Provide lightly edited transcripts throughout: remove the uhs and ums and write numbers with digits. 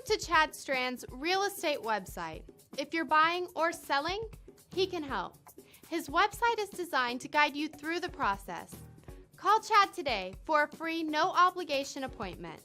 to Chad Strand's real estate website. If you're buying or selling, he can help. His website is designed to guide you through the process. Call Chad today for a free no-obligation appointment.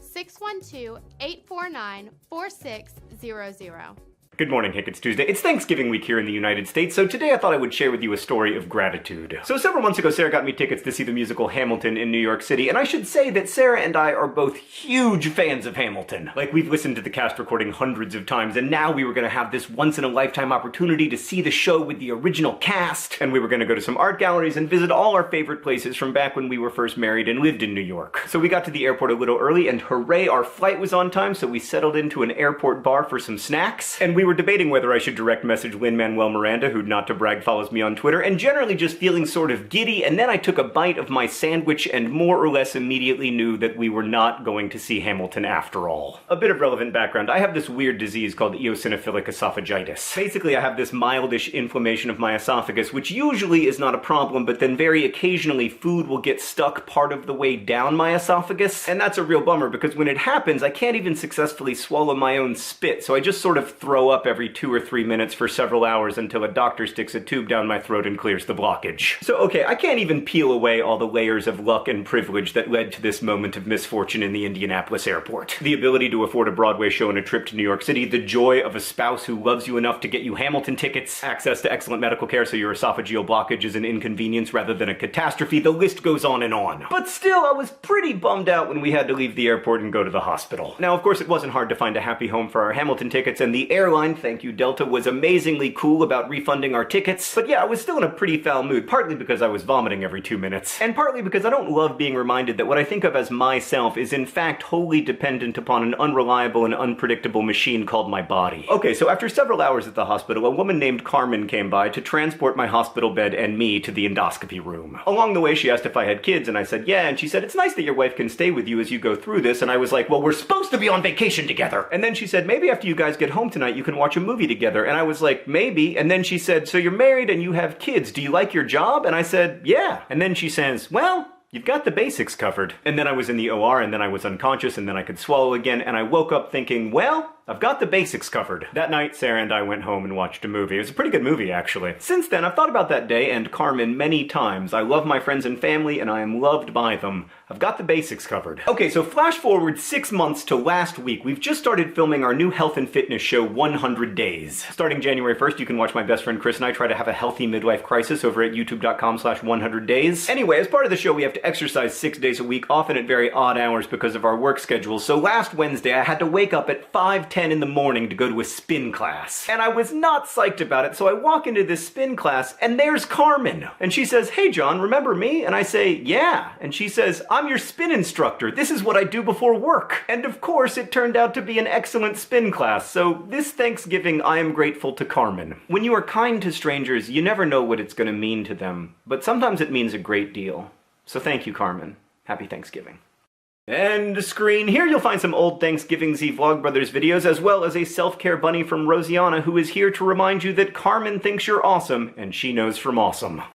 612-849-4600. Good morning, Hank. It's Tuesday. It's Thanksgiving week here in the United States, so today I thought I would share with you a story of gratitude. So several months ago, Sarah got me tickets to see the musical Hamilton in New York City, and I should say that Sarah and I are both huge fans of Hamilton. Like, we've listened to the cast recording hundreds of times, and now we were going to have this once-in-a-lifetime opportunity to see the show with the original cast, and we were going to go to some art galleries and visit all our favorite places from back when we were first married and lived in New York. So we got to the airport a little early, and hooray, our flight was on time, so we settled into an airport bar for some snacks, and we were debating whether I should direct message Lin-Manuel Miranda, who, not to brag, follows me on Twitter, and generally just feeling sort of giddy, and then I took a bite of my sandwich and more or less immediately knew that we were not going to see Hamilton after all. A bit of relevant background. I have this weird disease called eosinophilic esophagitis. Basically, I have this mildish inflammation of my esophagus, which usually is not a problem, but then very occasionally food will get stuck part of the way down my esophagus, and that's a real bummer because when it happens, I can't even successfully swallow my own spit, so I just sort of throw up every 2 or 3 minutes for several hours until a doctor sticks a tube down my throat and clears the blockage. So okay, I can't even peel away all the layers of luck and privilege that led to this moment of misfortune in the Indianapolis airport. The ability to afford a Broadway show and a trip to New York City, the joy of a spouse who loves you enough to get you Hamilton tickets, access to excellent medical care so your esophageal blockage is an inconvenience rather than a catastrophe, the list goes on and on. But still, I was pretty bummed out when we had to leave the airport and go to the hospital. Now, of course, it wasn't hard to find a happy home for our Hamilton tickets, and the airline, thank you Delta, was amazingly cool about refunding our tickets. But yeah, I was still in a pretty foul mood, partly because I was vomiting every 2 minutes, and partly because I don't love being reminded that what I think of as myself is in fact wholly dependent upon an unreliable and unpredictable machine called my body. Okay, so after several hours at the hospital, a woman named Carmen came by to transport my hospital bed and me to the endoscopy room. Along the way, she asked if I had kids, and I said yeah, and she said, it's nice that your wife can stay with you as you go through this, and I was like, well, we're supposed to be on vacation together. And then she said, maybe after you guys get home tonight, you can watch a movie together, and I was like, maybe. And then she said, so you're married and you have kids. Do you like your job? And I said, yeah. And then she says, well, you've got the basics covered. And then I was in the OR, and then I was unconscious, and then I could swallow again, and I woke up thinking, well, I've got the basics covered. That night, Sarah and I went home and watched a movie. It was a pretty good movie, actually. Since then, I've thought about that day and Carmen many times. I love my friends and family, and I am loved by them. I've got the basics covered. Okay, so flash forward 6 months to last week. We've just started filming our new health and fitness show, 100 Days. Starting January 1st, you can watch my best friend Chris and I try to have a healthy midlife crisis over at youtube.com/100days. Anyway, as part of the show, we have to exercise 6 days a week, often at very odd hours because of our work schedules. So last Wednesday, I had to wake up at 5:10 in the morning to go to a spin class. And I was not psyched about it, so I walk into this spin class, and there's Carmen. And she says, hey John, remember me? And I say, yeah. And she says, I'm your spin instructor. This is what I do before work. And of course, it turned out to be an excellent spin class, so this Thanksgiving, I am grateful to Carmen. When you are kind to strangers, you never know what it's going to mean to them, but sometimes it means a great deal. So thank you, Carmen. Happy Thanksgiving. End screen. Here you'll find some old Thanksgiving-y Vlogbrothers videos, as well as a self-care bunny from Rosianna, who is here to remind you that Carmen thinks you're awesome, and she knows from awesome.